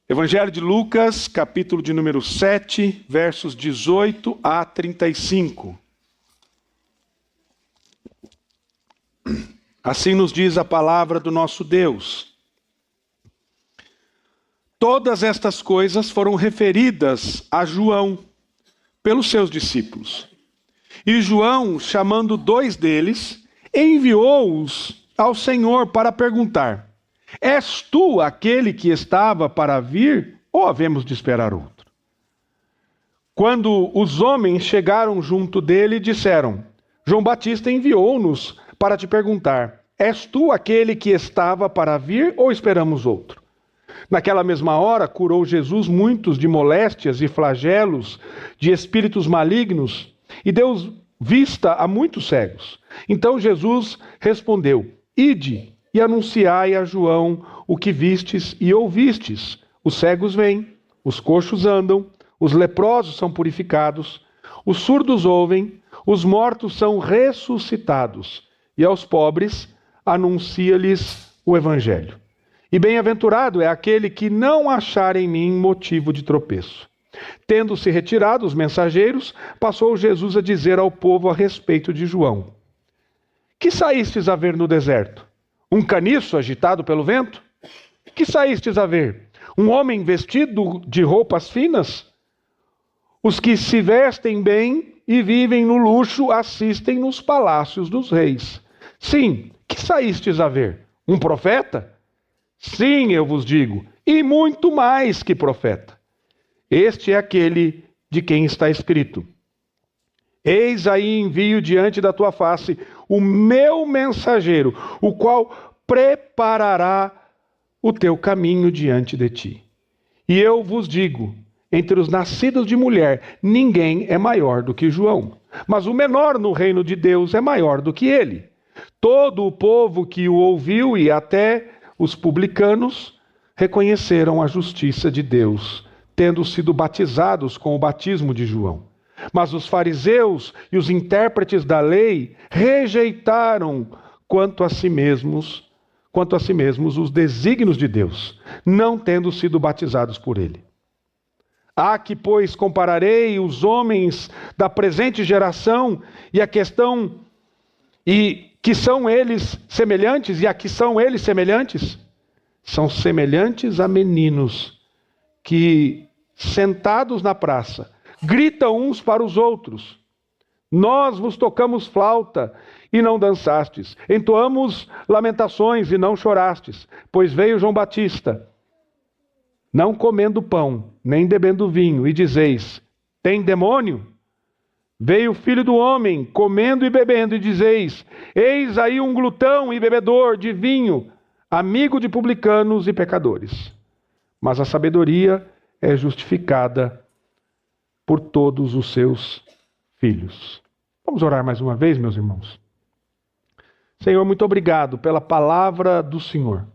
Evangelho de Lucas, capítulo de número 7, versos 18 a 35. Assim nos diz a palavra do nosso Deus. Todas estas coisas foram referidas a João pelos seus discípulos. E João, chamando 2 deles, enviou-os ao Senhor para perguntar: És tu aquele que estava para vir, ou havemos de esperar outro? Quando os homens chegaram junto dele, disseram: João Batista enviou-nos para te perguntar: És tu aquele que estava para vir, ou esperamos outro? Naquela mesma hora, curou Jesus muitos de moléstias e flagelos, de espíritos malignos, e deu vista a muitos cegos. Então Jesus respondeu: Ide e anunciai a João o que vistes e ouvistes. Os cegos vêm, os coxos andam, os leprosos são purificados, os surdos ouvem, os mortos são ressuscitados, e aos pobres anuncia-lhes o evangelho. E bem-aventurado é aquele que não achar em mim motivo de tropeço. Tendo-se retirado os mensageiros, passou Jesus a dizer ao povo a respeito de João: Que saístes a ver no deserto? Um caniço agitado pelo vento? Que saístes a ver? Um homem vestido de roupas finas? Os que se vestem bem e vivem no luxo assistem nos palácios dos reis. Sim, que saístes a ver? Um profeta? Sim, eu vos digo, e muito mais que profeta. Este é aquele de quem está escrito: Eis aí envio diante da tua face o meu mensageiro, o qual preparará o teu caminho diante de ti. E eu vos digo, entre os nascidos de mulher, ninguém é maior do que João, mas o menor no reino de Deus é maior do que ele. Todo o povo que o ouviu e até os publicanos reconheceram a justiça de Deus, tendo sido batizados com o batismo de João. Mas os fariseus e os intérpretes da lei rejeitaram quanto a si mesmos os desígnios de Deus, não tendo sido batizados por ele. A que, pois, compararei os homens da presente geração e a questão e que são eles semelhantes e a que são eles semelhantes? São semelhantes a meninos que, sentados na praça, gritam uns para os outros: Nós vos tocamos flauta e não dançastes, entoamos lamentações e não chorastes, pois veio João Batista, não comendo pão, nem bebendo vinho, e dizeis: Tem demônio? Veio o Filho do Homem, comendo e bebendo, e dizeis: Eis aí um glutão e bebedor de vinho, amigo de publicanos e pecadores. Mas a sabedoria é justificada por todos os seus filhos. Vamos orar mais uma vez, meus irmãos. Senhor, muito obrigado pela palavra do Senhor.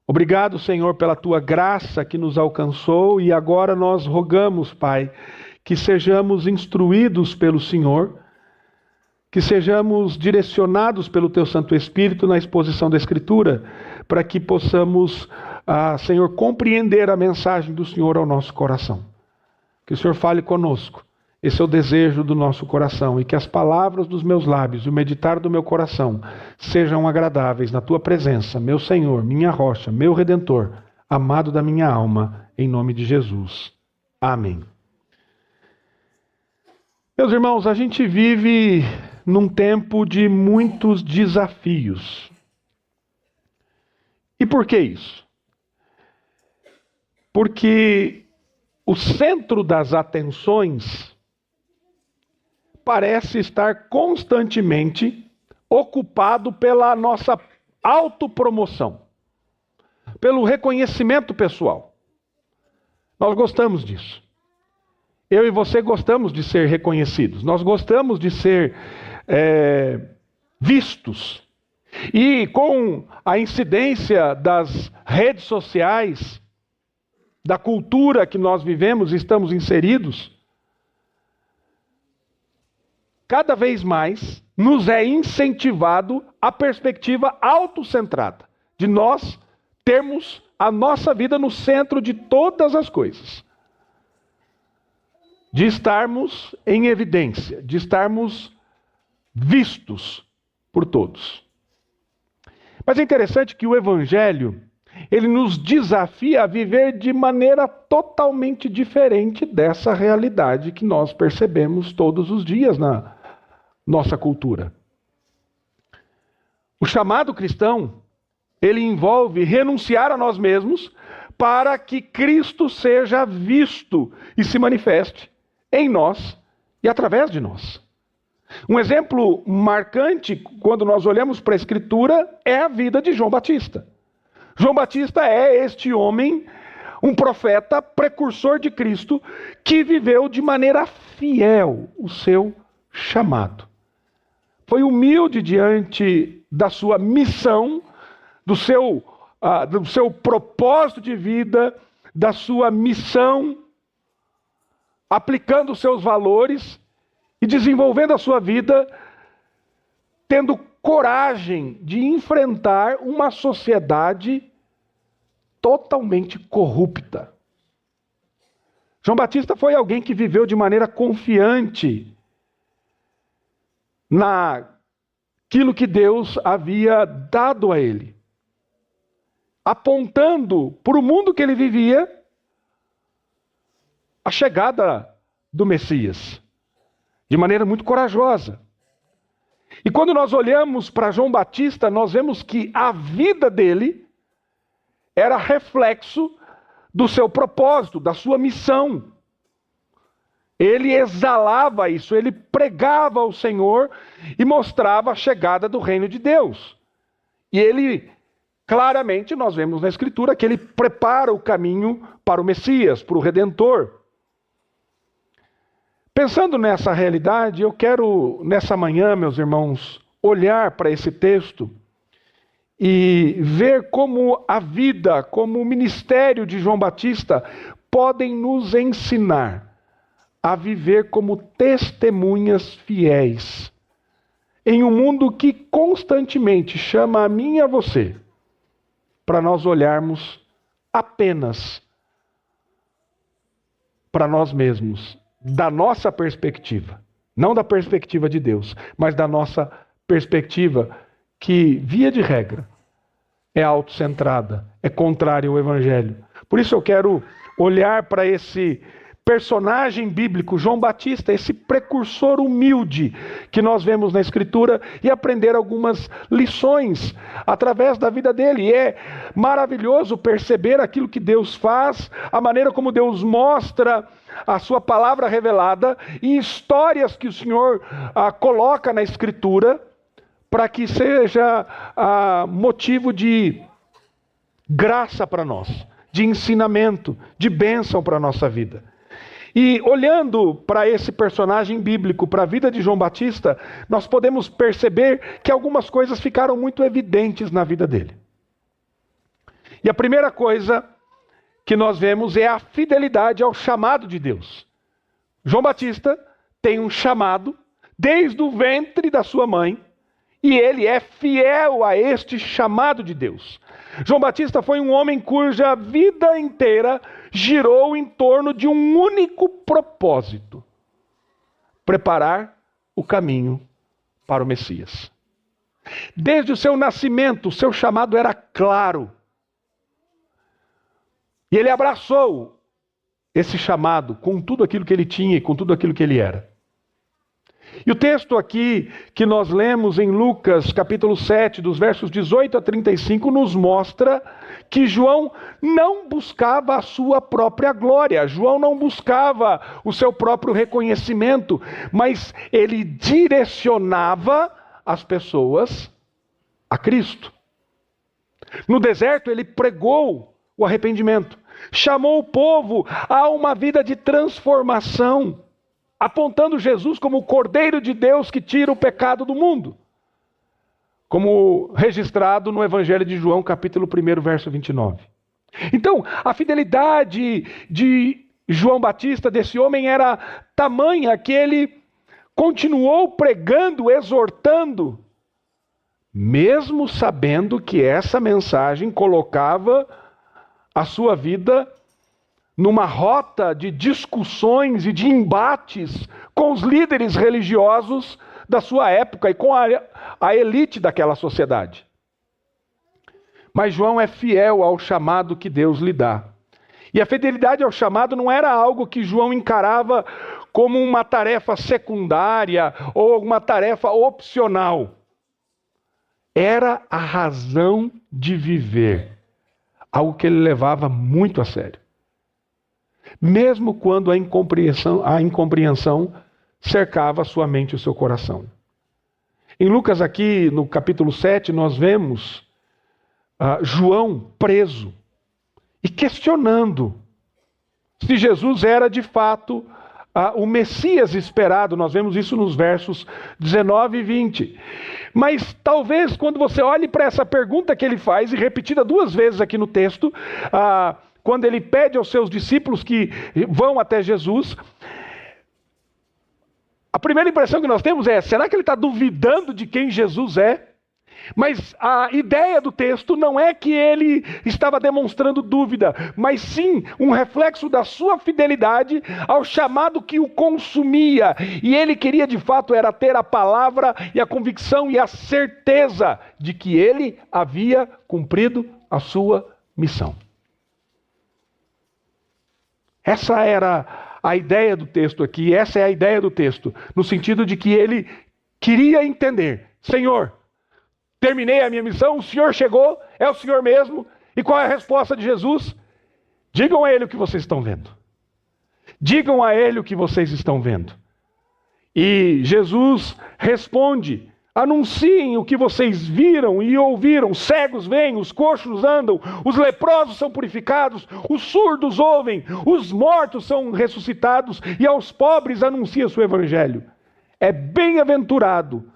Obrigado, Senhor, pela tua graça que nos alcançou, e agora nós rogamos, Pai, que sejamos instruídos pelo Senhor, que sejamos direcionados pelo teu Santo Espírito na exposição da Escritura, para que possamos, Senhor, compreender a mensagem do Senhor ao nosso coração. Que o Senhor fale conosco. Esse é o desejo do nosso coração, e que as palavras dos meus lábios e o meditar do meu coração sejam agradáveis na tua presença, meu Senhor, minha rocha, meu Redentor, amado da minha alma, em nome de Jesus. Amém. Meus irmãos, a gente vive num tempo de muitos desafios. E por que isso? Porque o centro das atenções parece estar constantemente ocupado pela nossa autopromoção, pelo reconhecimento pessoal. Nós gostamos disso. Eu e você gostamos de ser reconhecidos, nós gostamos de ser vistos. E com a incidência das redes sociais, da cultura que nós vivemos e estamos inseridos, cada vez mais nos é incentivado a perspectiva autocentrada, de nós termos a nossa vida no centro de todas as coisas. De estarmos em evidência, de estarmos vistos por todos. Mas é interessante que o Evangelho, ele nos desafia a viver de maneira totalmente diferente dessa realidade que nós percebemos todos os dias na nossa cultura. O chamado cristão, ele envolve renunciar a nós mesmos para que Cristo seja visto e se manifeste em nós e através de nós. Um exemplo marcante, quando nós olhamos para a Escritura, é a vida de João Batista. João Batista é este homem, um profeta, precursor de Cristo, que viveu de maneira fiel o seu chamado. Foi humilde diante da sua missão, do seu propósito de vida, da sua missão, aplicando os seus valores e desenvolvendo a sua vida, tendo coragem de enfrentar uma sociedade totalmente corrupta. João Batista foi alguém que viveu de maneira confiante naquilo que Deus havia dado a ele, apontando para o mundo que ele vivia a chegada do Messias, de maneira muito corajosa. E quando nós olhamos para João Batista, nós vemos que a vida dele era reflexo do seu propósito, da sua missão. Ele exalava isso, ele pregava ao Senhor e mostrava a chegada do reino de Deus. E ele, claramente, nós vemos na Escritura que ele prepara o caminho para o Messias, para o Redentor. Pensando nessa realidade, eu quero, nessa manhã, meus irmãos, olhar para esse texto e ver como a vida, como o ministério de João Batista podem nos ensinar a viver como testemunhas fiéis em um mundo que constantemente chama a mim e a você para nós olharmos apenas para nós mesmos, da nossa perspectiva, não da perspectiva de Deus, mas da nossa perspectiva que, via de regra, é autocentrada, é contrária ao Evangelho. Por isso eu quero olhar para esse personagem bíblico, João Batista, esse precursor humilde que nós vemos na Escritura e aprender algumas lições através da vida dele. E é maravilhoso perceber aquilo que Deus faz, a maneira como Deus mostra a sua palavra revelada e histórias que o Senhor coloca na Escritura para que seja motivo de graça para nós, de ensinamento, de bênção para a nossa vida. E olhando para esse personagem bíblico, para a vida de João Batista, nós podemos perceber que algumas coisas ficaram muito evidentes na vida dele. E a primeira coisa que nós vemos é a fidelidade ao chamado de Deus. João Batista tem um chamado desde o ventre da sua mãe, e ele é fiel a este chamado de Deus. João Batista foi um homem cuja vida inteira girou em torno de um único propósito: preparar o caminho para o Messias. Desde o seu nascimento, o seu chamado era claro. E ele abraçou esse chamado com tudo aquilo que ele tinha e com tudo aquilo que ele era. E o texto aqui que nós lemos em Lucas capítulo 7, dos versos 18 a 35, nos mostra que João não buscava a sua própria glória, João não buscava o seu próprio reconhecimento, mas ele direcionava as pessoas a Cristo. No deserto ele pregou o arrependimento, chamou o povo a uma vida de transformação, apontando Jesus como o Cordeiro de Deus que tira o pecado do mundo, como registrado no Evangelho de João, capítulo 1, verso 29. Então, a fidelidade de João Batista, desse homem, era tamanha que ele continuou pregando, exortando, mesmo sabendo que essa mensagem colocava a sua vida numa rota de discussões e de embates com os líderes religiosos da sua época e com a elite daquela sociedade. Mas João é fiel ao chamado que Deus lhe dá. E a fidelidade ao chamado não era algo que João encarava como uma tarefa secundária ou uma tarefa opcional. Era a razão de viver, algo que ele levava muito a sério. Mesmo quando a incompreensão cercava a sua mente e o seu coração. Em Lucas aqui, no capítulo 7, nós vemos João preso e questionando se Jesus era de fato o Messias esperado. Nós vemos isso nos versos 19 e 20. Mas talvez quando você olhe para essa pergunta que ele faz, e repetida 2 vezes aqui no texto, quando ele pede aos seus discípulos que vão até Jesus, a primeira impressão que nós temos é: será que ele está duvidando de quem Jesus é? Mas a ideia do texto não é que ele estava demonstrando dúvida, mas sim um reflexo da sua fidelidade ao chamado que o consumia. E ele queria de fato era ter a palavra e a convicção e a certeza de que ele havia cumprido a sua missão. Essa era a ideia do texto aqui, essa é a ideia do texto, no sentido de que ele queria entender: Senhor, terminei a minha missão, o Senhor chegou, é o Senhor mesmo. E qual é a resposta de Jesus? Digam a Ele o que vocês estão vendo. Digam a Ele o que vocês estão vendo. E Jesus responde: anunciem o que vocês viram e ouviram. Cegos veem, os coxos andam, os leprosos são purificados, os surdos ouvem, os mortos são ressuscitados, e aos pobres anuncia-se o Evangelho. É bem-aventurado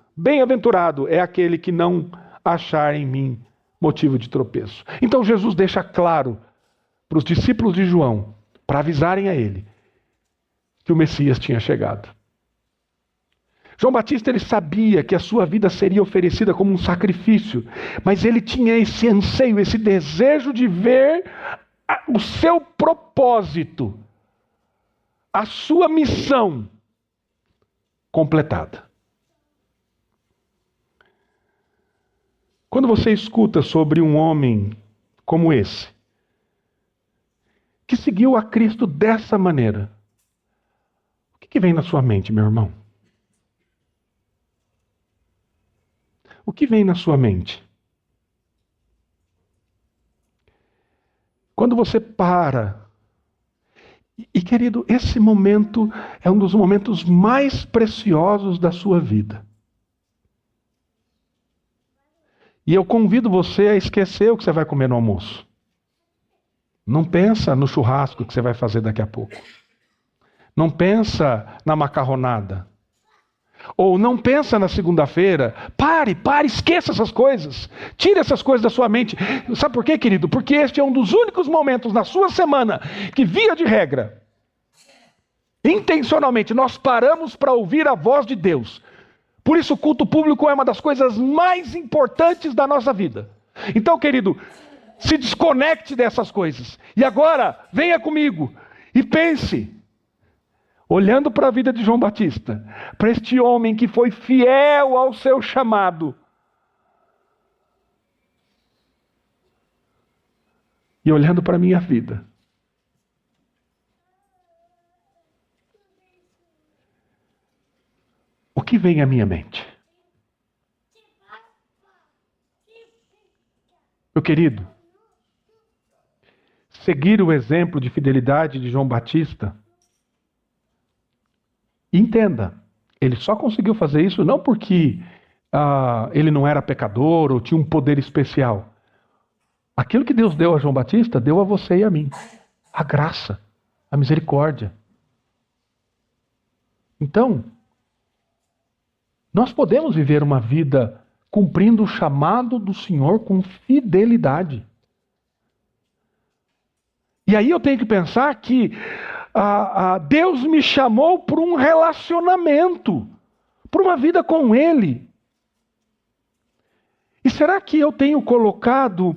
é aquele que não achar em mim motivo de tropeço. Então Jesus deixa claro para os discípulos de João, para avisarem a ele, que o Messias tinha chegado. João Batista, ele sabia que a sua vida seria oferecida como um sacrifício, mas ele tinha esse anseio, esse desejo de ver o seu propósito, a sua missão completada. Quando você escuta sobre um homem como esse, que seguiu a Cristo dessa maneira, o que vem na sua mente, meu irmão? O que vem na sua mente? Quando você para, e querido, esse momento é um dos momentos mais preciosos da sua vida. E eu convido você a esquecer o que você vai comer no almoço. Não pensa no churrasco que você vai fazer daqui a pouco. Não pensa na macarronada. Ou não pensa na segunda-feira. Pare, esqueça essas coisas. Tire essas coisas da sua mente. Sabe por quê, querido? Porque este é um dos únicos momentos na sua semana que, via de regra, intencionalmente, nós paramos para ouvir a voz de Deus. Por isso o culto público é uma das coisas mais importantes da nossa vida. Então, querido, se desconecte dessas coisas. E agora, venha comigo e pense, olhando para a vida de João Batista, para este homem que foi fiel ao seu chamado. E olhando para a minha vida. O que vem à minha mente? Meu querido, seguir o exemplo de fidelidade de João Batista, entenda, ele só conseguiu fazer isso não porque ele não era pecador ou tinha um poder especial. Aquilo que Deus deu a João Batista, deu a você e a mim. A graça, a misericórdia. Então, nós podemos viver uma vida cumprindo o chamado do Senhor com fidelidade. E aí eu tenho que pensar que Deus me chamou por um relacionamento, por uma vida com Ele. E será que eu tenho colocado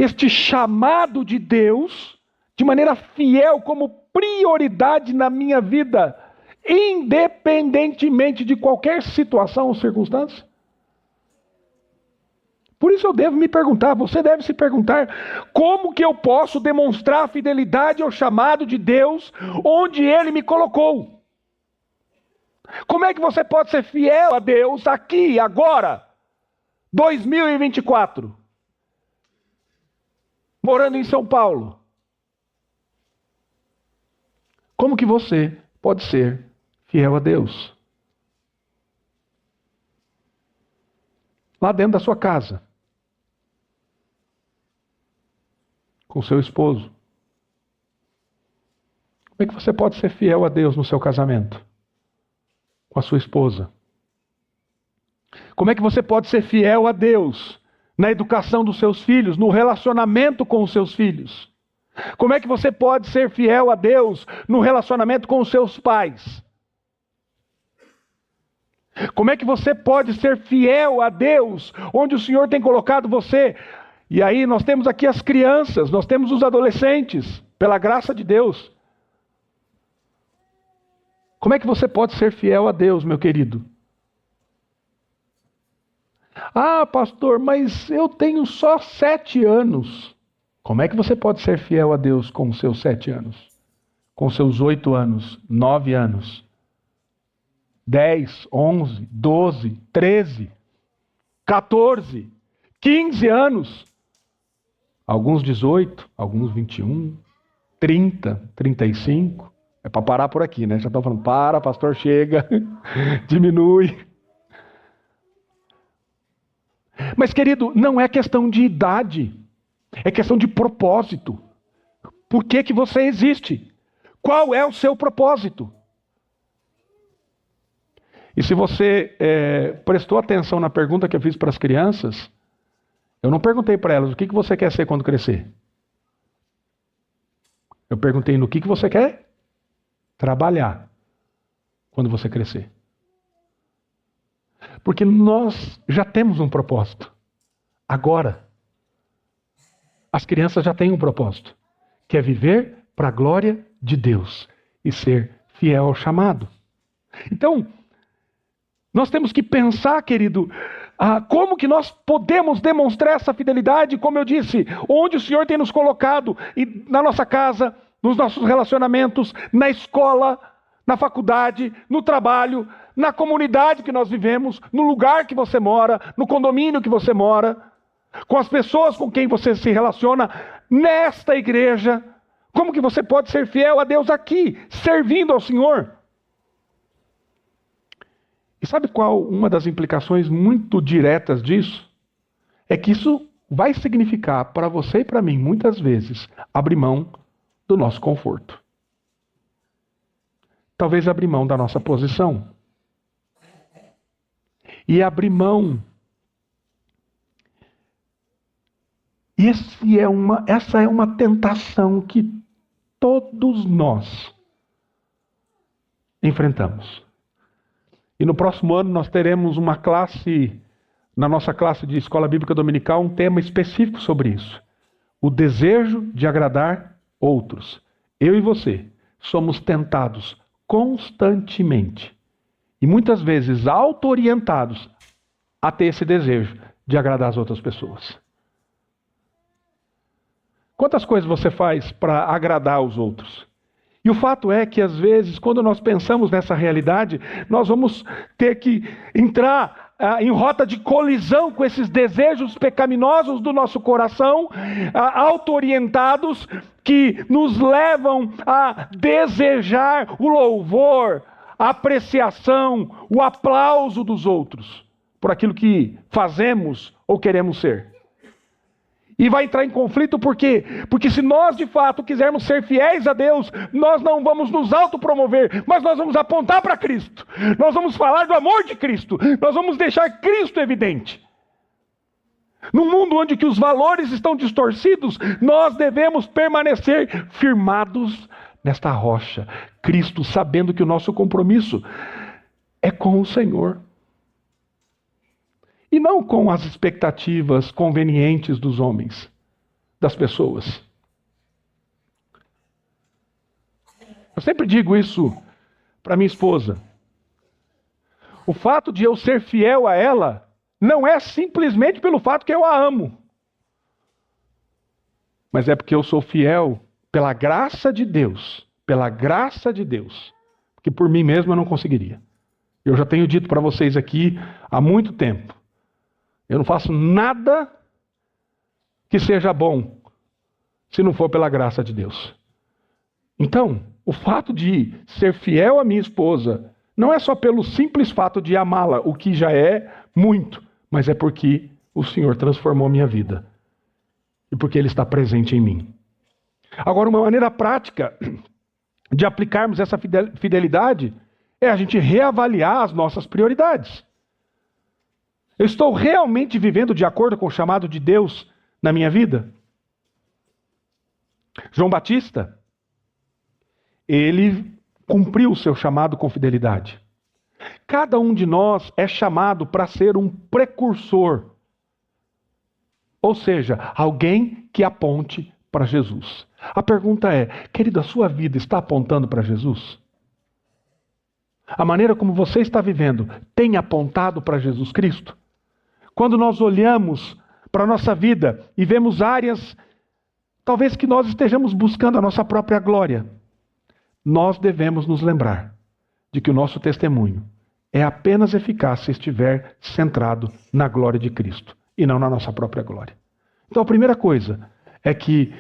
este chamado de Deus de maneira fiel como prioridade na minha vida, independentemente de qualquer situação ou circunstância? Por isso eu devo me perguntar, você deve se perguntar, como que eu posso demonstrar fidelidade ao chamado de Deus onde Ele me colocou? Como é que você pode ser fiel a Deus aqui, agora, 2024, morando em São Paulo? Como que você pode ser fiel a Deus? Lá dentro da sua casa, com seu esposo. Como é que você pode ser fiel a Deus no seu casamento? Com a sua esposa. Como é que você pode ser fiel a Deus na educação dos seus filhos, no relacionamento com os seus filhos? Como é que você pode ser fiel a Deus no relacionamento com os seus pais? Como é que você pode ser fiel a Deus onde o Senhor tem colocado você? E aí nós temos aqui as crianças, nós temos os adolescentes, pela graça de Deus. Como é que você pode ser fiel a Deus, meu querido? Ah, pastor, mas eu tenho só 7 anos. Como é que você pode ser fiel a Deus com os seus 7 anos? Com os seus 8 anos, 9 anos, 10, 11, 12, 13, 14, 15 anos? Alguns 18, alguns 21, 30, 35. É para parar por aqui, né? Já estão falando, para, pastor, chega, diminui. Mas, querido, não é questão de idade, é questão de propósito. Por que que você existe? Qual é o seu propósito? E se você prestou atenção na pergunta que eu fiz para as crianças, eu não perguntei para elas o que você quer ser quando crescer. Eu perguntei no que você quer trabalhar quando você crescer. Porque nós já temos um propósito. Agora, as crianças já têm um propósito, que é viver para a glória de Deus e ser fiel ao chamado. Então, nós temos que pensar, querido, como que nós podemos demonstrar essa fidelidade, como eu disse, onde o Senhor tem nos colocado, e na nossa casa, nos nossos relacionamentos, na escola, na faculdade, no trabalho, na comunidade que nós vivemos, no lugar que você mora, no condomínio que você mora, com as pessoas com quem você se relaciona, nesta igreja. Como que você pode ser fiel a Deus aqui, servindo ao Senhor? E sabe qual uma das implicações muito diretas disso? É que isso vai significar para você e para mim, muitas vezes, abrir mão do nosso conforto. Talvez abrir mão da nossa posição. E abrir mão. Essa é uma tentação que todos nós enfrentamos. E no próximo ano nós teremos uma classe, na nossa classe de Escola Bíblica Dominical, um tema específico sobre isso. O desejo de agradar outros. Eu e você somos tentados constantemente, e muitas vezes auto-orientados, a ter esse desejo de agradar as outras pessoas. Quantas coisas você faz para agradar os outros? E o fato é que, às vezes, quando nós pensamos nessa realidade, nós vamos ter que entrar em rota de colisão com esses desejos pecaminosos do nosso coração, auto-orientados, que nos levam a desejar o louvor, a apreciação, o aplauso dos outros, por aquilo que fazemos ou queremos ser. E vai entrar em conflito por quê? Porque se nós de fato quisermos ser fiéis a Deus, nós não vamos nos autopromover, mas nós vamos apontar para Cristo. Nós vamos falar do amor de Cristo. Nós vamos deixar Cristo evidente. Num mundo onde que os valores estão distorcidos, nós devemos permanecer firmados nesta rocha, Cristo, sabendo que o nosso compromisso é com o Senhor. E não com as expectativas convenientes dos homens, das pessoas. Eu sempre digo isso para minha esposa. O fato de eu ser fiel a ela não é simplesmente pelo fato que eu a amo, mas é porque eu sou fiel pela graça de Deus, que por mim mesmo eu não conseguiria. Eu já tenho dito para vocês aqui há muito tempo, eu não faço nada que seja bom se não for pela graça de Deus. Então, o fato de ser fiel à minha esposa não é só pelo simples fato de amá-la, o que já é muito, mas é porque o Senhor transformou a minha vida e porque Ele está presente em mim. Agora, uma maneira prática de aplicarmos essa fidelidade é a gente reavaliar as nossas prioridades. Eu estou realmente vivendo de acordo com o chamado de Deus na minha vida? João Batista, ele cumpriu o seu chamado com fidelidade. Cada um de nós é chamado para ser um precursor, ou seja, alguém que aponte para Jesus. A pergunta é, querido, a sua vida está apontando para Jesus? A maneira como você está vivendo tem apontado para Jesus Cristo? Quando nós olhamos para a nossa vida e vemos áreas, talvez que nós estejamos buscando a nossa própria glória, nós devemos nos lembrar de que o nosso testemunho é apenas eficaz se estiver centrado na glória de Cristo e não na nossa própria glória. Então a primeira coisa é que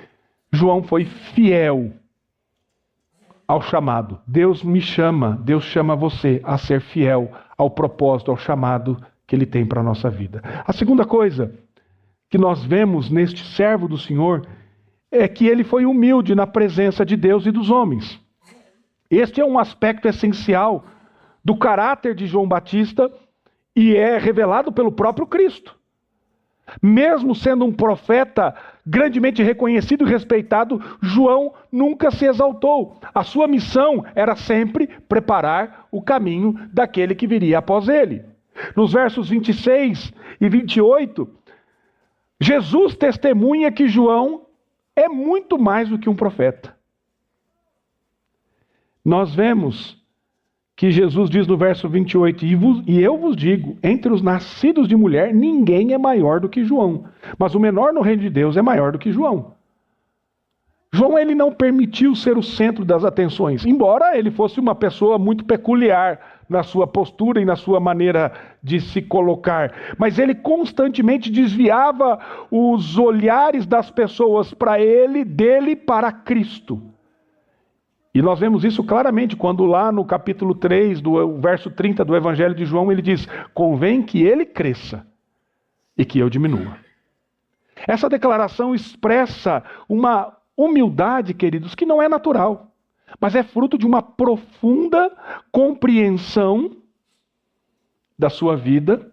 João foi fiel ao chamado. Deus me chama, Deus chama você a ser fiel ao propósito, ao chamado que Ele tem para a nossa vida. A segunda coisa que nós vemos neste servo do Senhor é que ele foi humilde na presença de Deus e dos homens. Este é um aspecto essencial do caráter de João Batista e é revelado pelo próprio Cristo. Mesmo sendo um profeta grandemente reconhecido e respeitado, João nunca se exaltou. A sua missão era sempre preparar o caminho daquele que viria após ele. Nos versos 26 e 28, Jesus testemunha que João é muito mais do que um profeta. Nós vemos que Jesus diz no verso 28, e eu vos digo, entre os nascidos de mulher, ninguém é maior do que João. Mas o menor no reino de Deus é maior do que João. João, ele não permitiu ser o centro das atenções, embora ele fosse uma pessoa muito peculiar na sua postura e na sua maneira de se colocar. Mas ele constantemente desviava os olhares das pessoas para ele, dele para Cristo. E nós vemos isso claramente quando lá no capítulo 3, do verso 30 do Evangelho de João, ele diz, convém que ele cresça e que eu diminua. Essa declaração expressa uma humildade, queridos, que não é natural, mas é fruto de uma profunda compreensão da sua vida,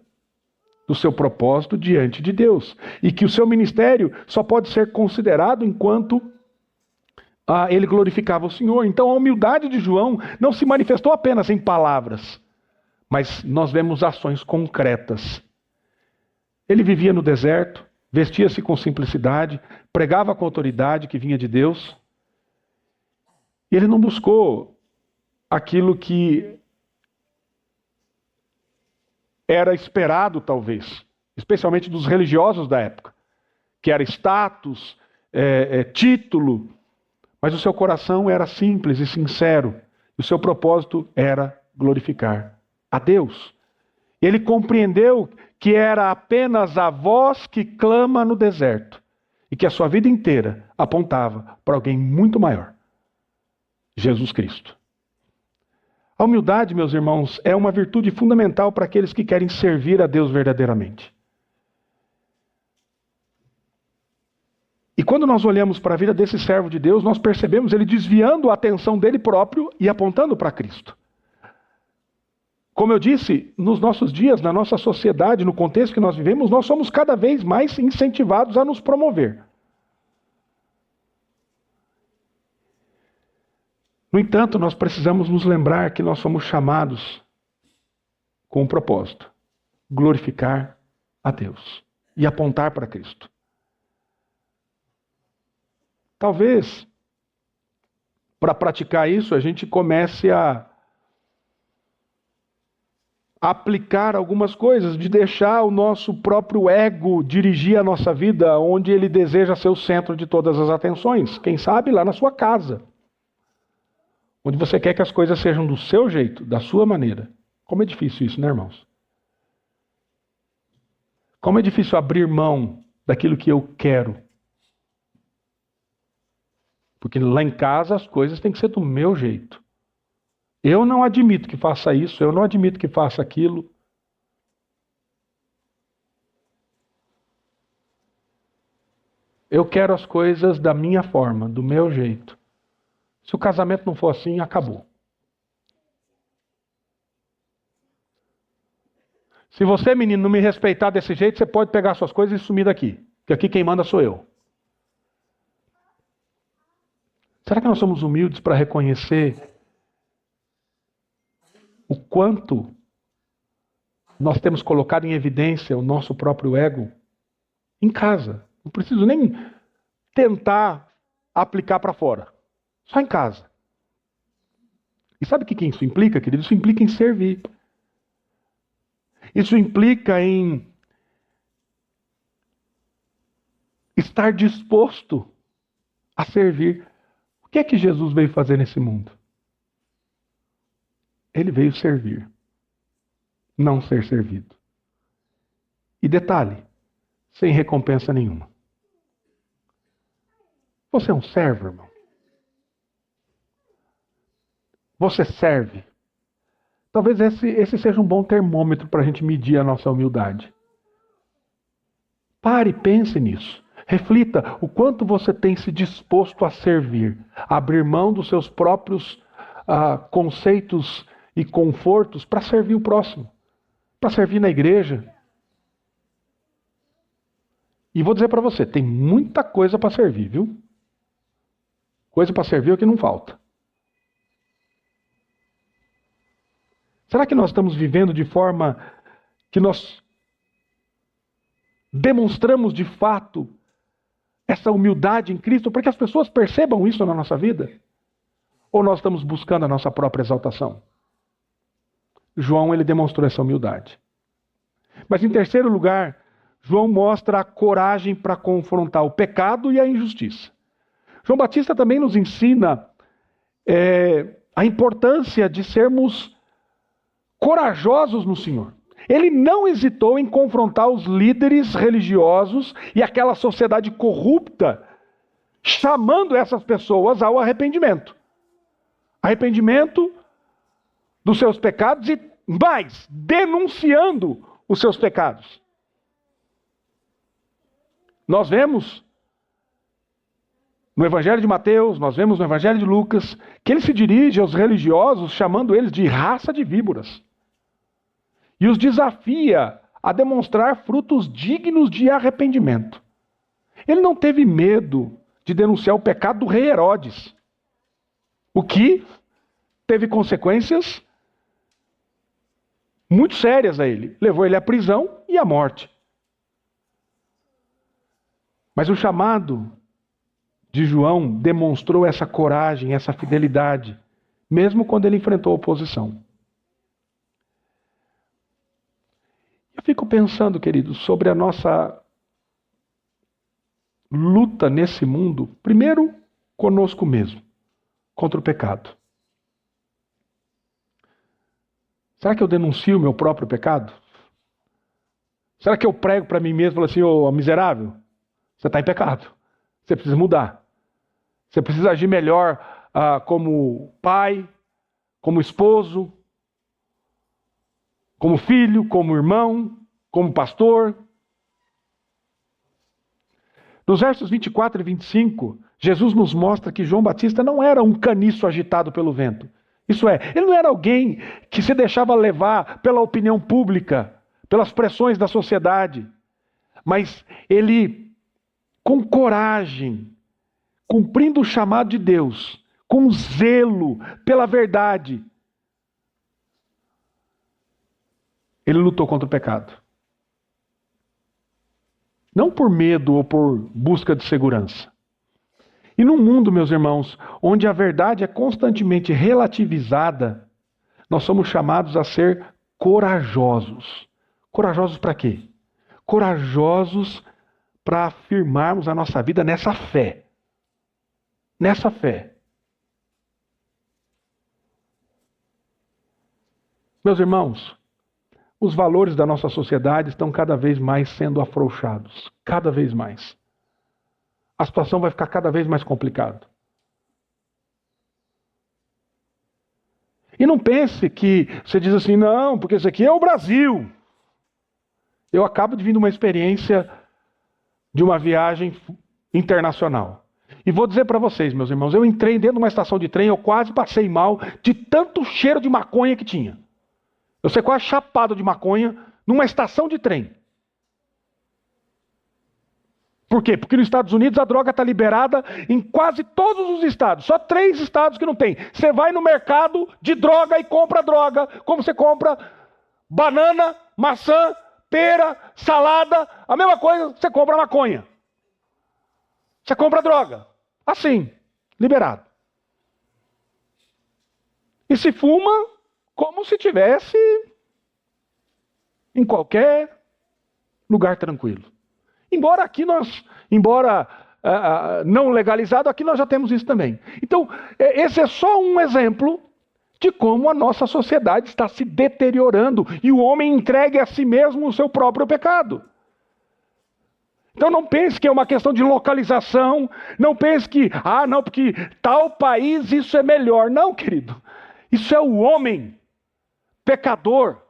do seu propósito diante de Deus. E que o seu ministério só pode ser considerado enquanto ele glorificava o Senhor. Então a humildade de João não se manifestou apenas em palavras, mas nós vemos ações concretas. Ele vivia no deserto, vestia-se com simplicidade, pregava com autoridade que vinha de Deus. E ele não buscou aquilo que era esperado, talvez, especialmente dos religiosos da época, que era status, título, mas o seu coração era simples e sincero, e o seu propósito era glorificar a Deus. Ele compreendeu que era apenas a voz que clama no deserto, e que a sua vida inteira apontava para alguém muito maior, Jesus Cristo. A humildade, meus irmãos, é uma virtude fundamental para aqueles que querem servir a Deus verdadeiramente. E quando nós olhamos para a vida desse servo de Deus, nós percebemos ele desviando a atenção dele próprio e apontando para Cristo. Como eu disse, nos nossos dias, na nossa sociedade, no contexto que nós vivemos, nós somos cada vez mais incentivados a nos promover. No entanto, nós precisamos nos lembrar que nós somos chamados com um propósito: glorificar a Deus e apontar para Cristo. Talvez, para praticar isso, a gente comece a aplicar algumas coisas, de deixar o nosso próprio ego dirigir a nossa vida onde ele deseja ser o centro de todas as atenções. Quem sabe lá na sua casa, onde você quer que as coisas sejam do seu jeito, da sua maneira. Como é difícil isso, né, irmãos? Como é difícil abrir mão daquilo que eu quero. Porque lá em casa as coisas têm que ser do meu jeito. Eu não admito que faça isso, eu não admito que faça aquilo. Eu quero as coisas da minha forma, do meu jeito. Se o casamento não for assim, acabou. Se você, menino, não me respeitar desse jeito, você pode pegar suas coisas e sumir daqui. Porque aqui quem manda sou eu. Será que nós somos humildes para reconhecer o quanto nós temos colocado em evidência o nosso próprio ego em casa? Não preciso nem tentar aplicar para fora. Só em casa. E sabe o que isso implica, querido? Isso implica em servir. Isso implica em estar disposto a servir. O que é que Jesus veio fazer nesse mundo? Ele veio servir, não ser servido. E detalhe, sem recompensa nenhuma. Você é um servo, irmão? Você serve? Talvez esse seja um bom termômetro para a gente medir a nossa humildade. Pare e pense nisso. Reflita o quanto você tem se disposto a servir, a abrir mão dos seus próprios conceitos e confortos para servir o próximo, para servir na igreja. E vou dizer para você, tem muita coisa para servir, viu? Coisa para servir é o que não falta. Será que nós estamos vivendo de forma que nós demonstramos de fato essa humildade em Cristo para que as pessoas percebam isso na nossa vida? Ou nós estamos buscando a nossa própria exaltação? João, ele demonstrou essa humildade. Mas em terceiro lugar, João mostra a coragem para confrontar o pecado e a injustiça. João Batista também nos ensina a importância de sermos corajosos no Senhor. Ele não hesitou em confrontar os líderes religiosos e aquela sociedade corrupta, chamando essas pessoas ao arrependimento. Arrependimento dos seus pecados e, mais, denunciando os seus pecados. Nós vemos no Evangelho de Mateus, nós vemos no Evangelho de Lucas, que ele se dirige aos religiosos chamando eles de raça de víboras. E os desafia a demonstrar frutos dignos de arrependimento. Ele não teve medo de denunciar o pecado do rei Herodes, o que teve consequências muito sérias a ele. Levou ele à prisão e à morte. Mas o chamado de João demonstrou essa coragem, essa fidelidade, mesmo quando ele enfrentou oposição. Eu fico pensando, queridos, sobre a nossa luta nesse mundo, primeiro conosco mesmo, contra o pecado. Será que eu denuncio o meu próprio pecado? Será que eu prego para mim mesmo e falo assim, ô miserável, você está em pecado, você precisa mudar. Você precisa agir melhor como pai, como esposo, como filho, como irmão, como pastor. Nos versos 24 e 25, Jesus nos mostra que João Batista não era um caniço agitado pelo vento. Isso é, ele não era alguém que se deixava levar pela opinião pública, pelas pressões da sociedade. Mas ele, com coragem, cumprindo o chamado de Deus, com zelo pela verdade, ele lutou contra o pecado. Não por medo ou por busca de segurança. E num mundo, meus irmãos, onde a verdade é constantemente relativizada, nós somos chamados a ser corajosos. Corajosos para quê? Corajosos para afirmarmos a nossa vida nessa fé. Nessa fé. Meus irmãos, os valores da nossa sociedade estão cada vez mais sendo afrouxados. Cada vez mais. A situação vai ficar cada vez mais complicada. E não pense que você diz assim, não, porque isso aqui é o Brasil. Eu acabo de vir de uma experiência de uma viagem internacional. E vou dizer para vocês, meus irmãos, eu entrei dentro de uma estação de trem, eu quase passei mal de tanto cheiro de maconha que tinha. Eu saí quase chapado de maconha numa estação de trem. Por quê? Porque nos Estados Unidos a droga está liberada em quase todos os estados. Só 3 estados que não tem. Você vai no mercado de droga e compra droga, como você compra banana, maçã, pera, salada, a mesma coisa, você compra maconha. Você compra droga. Assim, liberado. E se fuma como se tivesse em qualquer lugar tranquilo. Embora não legalizado, aqui nós já temos isso também. Então, esse é só um exemplo de como a nossa sociedade está se deteriorando e o homem entregue a si mesmo o seu próprio pecado. Então não pense que é uma questão de localização, não pense que, não, porque tal país isso é melhor. Não, querido. Isso é o homem pecador.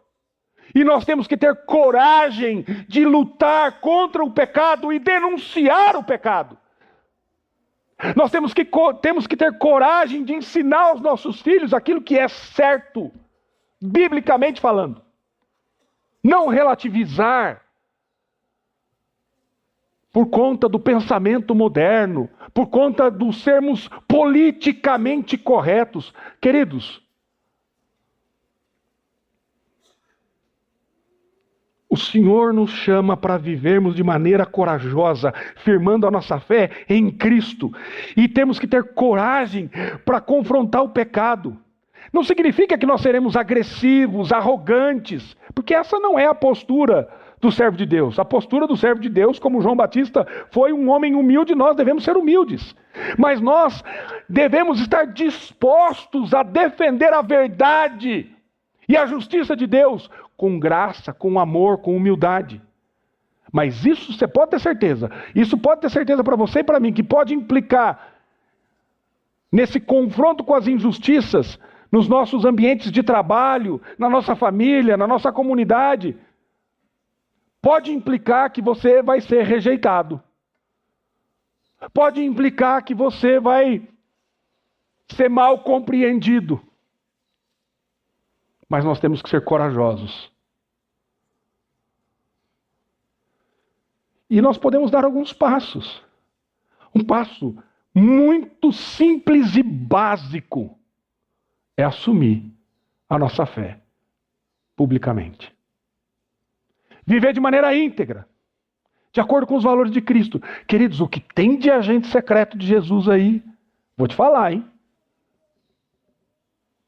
E nós temos que ter coragem de lutar contra o pecado e denunciar o pecado. Nós temos que ter coragem de ensinar aos nossos filhos aquilo que é certo, biblicamente falando. Não relativizar por conta do pensamento moderno, por conta dos sermos politicamente corretos. Queridos, o Senhor nos chama para vivermos de maneira corajosa, firmando a nossa fé em Cristo. E temos que ter coragem para confrontar o pecado. Não significa que nós seremos agressivos, arrogantes, porque essa não é a postura do servo de Deus. A postura do servo de Deus, como João Batista foi um homem humilde, nós devemos ser humildes. Mas nós devemos estar dispostos a defender a verdade e a justiça de Deus com graça, com amor, com humildade. Mas isso você pode ter certeza. Isso pode ter certeza para você e para mim, que pode implicar nesse confronto com as injustiças, nos nossos ambientes de trabalho, na nossa família, na nossa comunidade. Pode implicar que você vai ser rejeitado. Pode implicar que você vai ser mal compreendido. Mas nós temos que ser corajosos. E nós podemos dar alguns passos. Um passo muito simples e básico é assumir a nossa fé publicamente. Viver de maneira íntegra, de acordo com os valores de Cristo. Queridos, o que tem de agente secreto de Jesus aí, vou te falar, hein?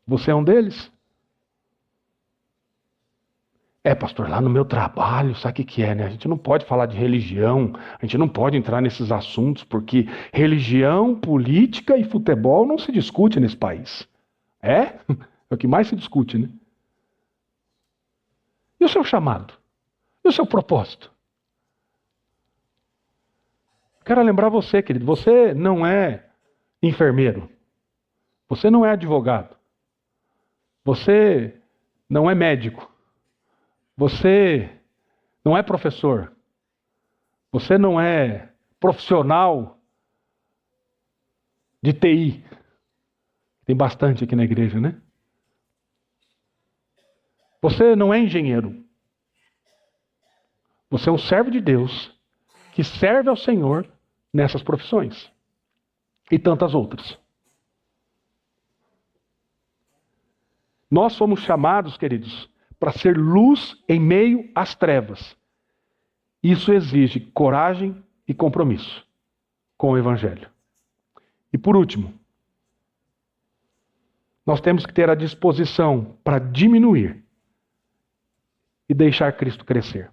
Você é um deles? Pastor, lá no meu trabalho, sabe o que é, né? A gente não pode falar de religião, a gente não pode entrar nesses assuntos, porque religião, política e futebol não se discute nesse país. É o que mais se discute, né? E o seu chamado? E o seu propósito? Quero lembrar você, querido, você não é enfermeiro, você não é advogado, você não é médico, você não é professor, você não é profissional de TI. Tem bastante aqui na igreja, né? Você não é engenheiro. Você é um servo de Deus que serve ao Senhor nessas profissões e tantas outras. Nós somos chamados, queridos, para ser luz em meio às trevas. Isso exige coragem e compromisso com o Evangelho. E por último, nós temos que ter a disposição para diminuir e deixar Cristo crescer.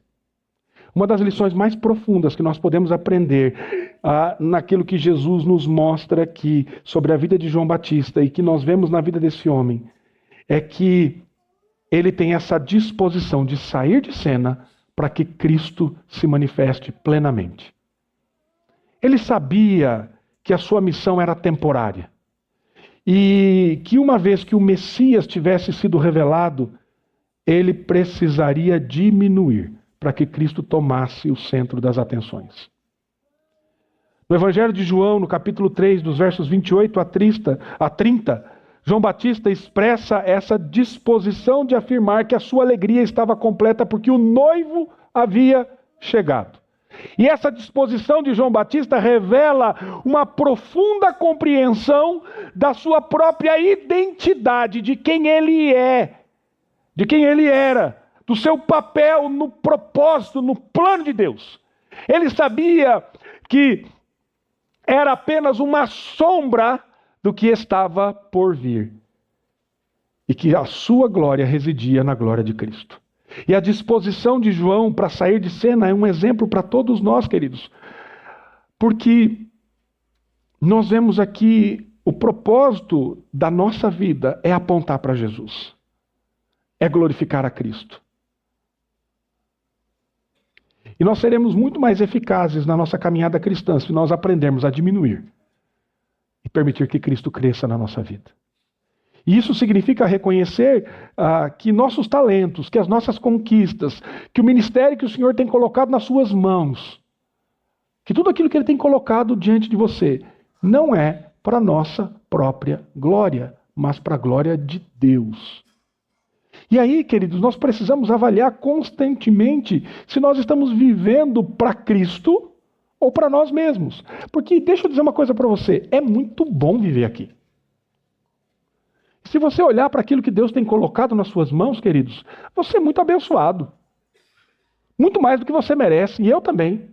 Uma das lições mais profundas que nós podemos aprender naquilo que Jesus nos mostra aqui sobre a vida de João Batista e que nós vemos na vida desse homem é que ele tem essa disposição de sair de cena para que Cristo se manifeste plenamente. Ele sabia que a sua missão era temporária e que uma vez que o Messias tivesse sido revelado, ele precisaria diminuir para que Cristo tomasse o centro das atenções. No Evangelho de João, no capítulo 3, dos versos 28 a 30, João Batista expressa essa disposição de afirmar que a sua alegria estava completa porque o noivo havia chegado. E essa disposição de João Batista revela uma profunda compreensão da sua própria identidade, de quem ele é, de quem ele era, do seu papel no propósito, no plano de Deus. Ele sabia que era apenas uma sombra do que estava por vir. E que a sua glória residia na glória de Cristo. E a disposição de João para sair de cena é um exemplo para todos nós, queridos. Porque nós vemos aqui o propósito da nossa vida é apontar para Jesus. É glorificar a Cristo. E nós seremos muito mais eficazes na nossa caminhada cristã se nós aprendermos a diminuir e permitir que Cristo cresça na nossa vida. E isso significa reconhecer que nossos talentos, que as nossas conquistas, que o ministério que o Senhor tem colocado nas suas mãos, que tudo aquilo que Ele tem colocado diante de você, não é para a nossa própria glória, mas para a glória de Deus. E aí, queridos, nós precisamos avaliar constantemente se nós estamos vivendo para Cristo ou para nós mesmos. Porque, deixa eu dizer uma coisa para você, é muito bom viver aqui. Se você olhar para aquilo que Deus tem colocado nas suas mãos, queridos, você é muito abençoado. Muito mais do que você merece, e eu também.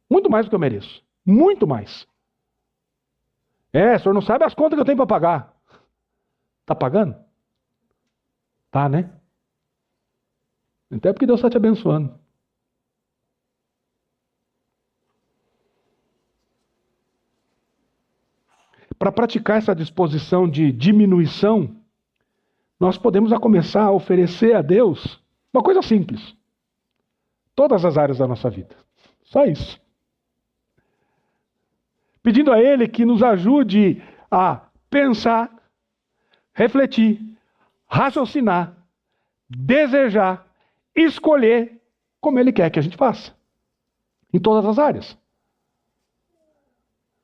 Muito mais do que eu mereço. Muito mais. O senhor não sabe as contas que eu tenho para pagar. Está pagando? Tá, né? Então é porque Deus está te abençoando. Para praticar essa disposição de diminuição, nós podemos começar a oferecer a Deus uma coisa simples. Todas as áreas da nossa vida. Só isso. Pedindo a Ele que nos ajude a pensar, refletir, raciocinar, desejar, escolher como Ele quer que a gente faça. Em todas as áreas.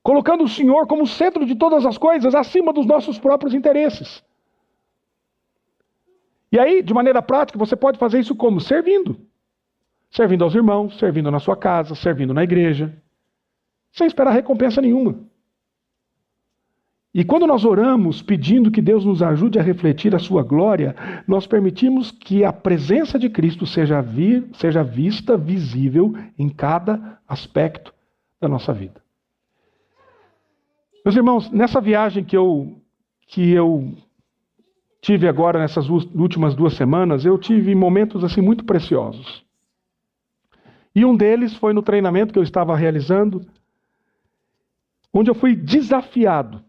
Colocando o Senhor como centro de todas as coisas, acima dos nossos próprios interesses. E aí, de maneira prática, você pode fazer isso como? Servindo. Servindo aos irmãos, servindo na sua casa, servindo na igreja. Sem esperar recompensa nenhuma. E quando nós oramos pedindo que Deus nos ajude a refletir a sua glória, nós permitimos que a presença de Cristo seja vista, visível em cada aspecto da nossa vida. Meus irmãos, nessa viagem que eu tive agora, nessas últimas 2 semanas, eu tive momentos assim muito preciosos. E um deles foi no treinamento que eu estava realizando, onde eu fui desafiado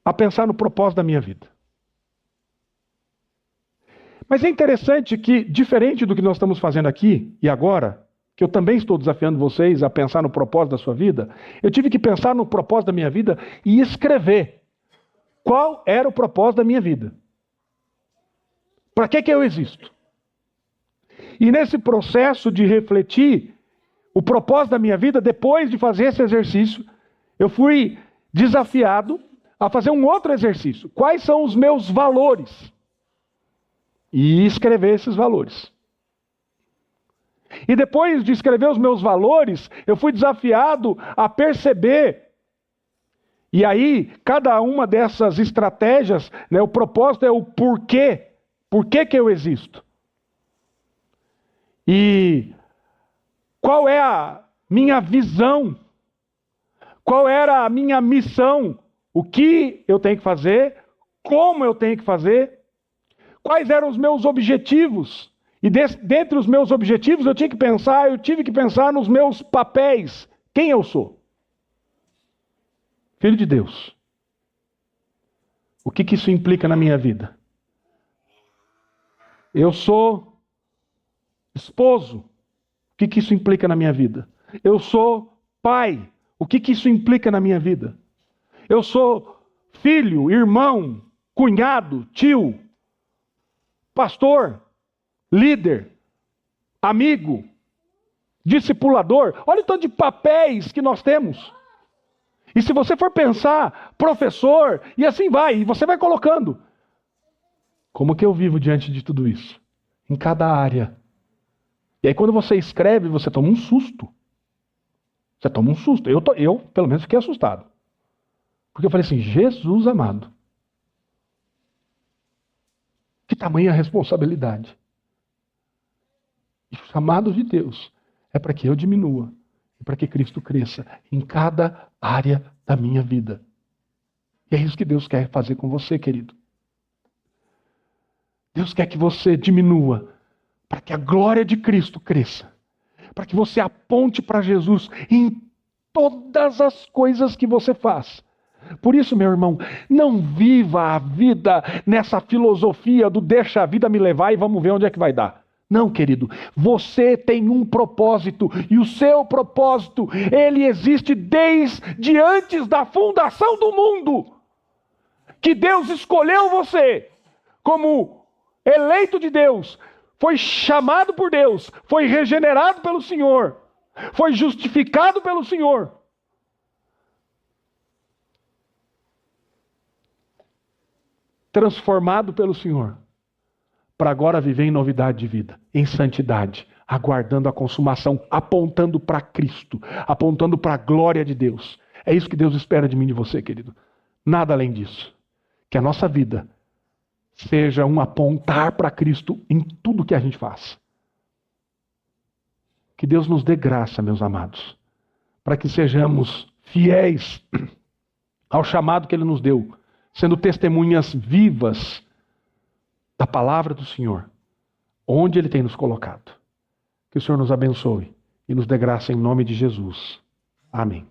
a pensar no propósito da minha vida. Mas é interessante que, diferente do que nós estamos fazendo aqui e agora, que eu também estou desafiando vocês a pensar no propósito da sua vida, eu tive que pensar no propósito da minha vida e escrever qual era o propósito da minha vida. Para que eu existo? E nesse processo de refletir o propósito da minha vida, depois de fazer esse exercício, eu fui desafiado a fazer um outro exercício. Quais são os meus valores? E escrever esses valores. E depois de escrever os meus valores, eu fui desafiado a perceber. E aí, cada uma dessas estratégias, o propósito é o porquê. Por que eu existo? E qual é a minha visão qual era a minha missão, o que eu tenho que fazer, como eu tenho que fazer, quais eram os meus objetivos. E dentre os meus objetivos eu tive que pensar nos meus papéis. Quem eu sou? Filho de Deus. O que isso implica na minha vida? Eu sou esposo. O que isso implica na minha vida? Eu sou pai. O que isso implica na minha vida? Eu sou filho, irmão, cunhado, tio, pastor, líder, amigo, discipulador. Olha o tanto de papéis que nós temos. E se você for pensar, professor, e assim vai, e você vai colocando. Como que eu vivo diante de tudo isso? Em cada área. E aí quando você escreve, você toma um susto. Você toma um susto. Eu pelo menos, fiquei assustado. Porque eu falei assim, Jesus amado. Que tamanha responsabilidade. E o chamado de Deus é para que eu diminua. E para que Cristo cresça em cada área da minha vida. E é isso que Deus quer fazer com você, querido. Deus quer que você diminua para que a glória de Cristo cresça. Para que você aponte para Jesus em todas as coisas que você faz. Por isso, meu irmão, não viva a vida nessa filosofia do deixa a vida me levar e vamos ver onde é que vai dar. Não, querido, você tem um propósito e o seu propósito, ele existe desde antes da fundação do mundo. Que Deus escolheu você como eleito de Deus, foi chamado por Deus, foi regenerado pelo Senhor, foi justificado pelo Senhor. Transformado pelo Senhor, para agora viver em novidade de vida, em santidade, aguardando a consumação, apontando para Cristo, apontando para a glória de Deus. É isso que Deus espera de mim e de você, querido. Nada além disso. Que a nossa vida seja um apontar para Cristo em tudo que a gente faz. Que Deus nos dê graça, meus amados, para que sejamos fiéis ao chamado que Ele nos deu, sendo testemunhas vivas da palavra do Senhor, onde Ele tem nos colocado. Que o Senhor nos abençoe e nos dê graça em nome de Jesus. Amém.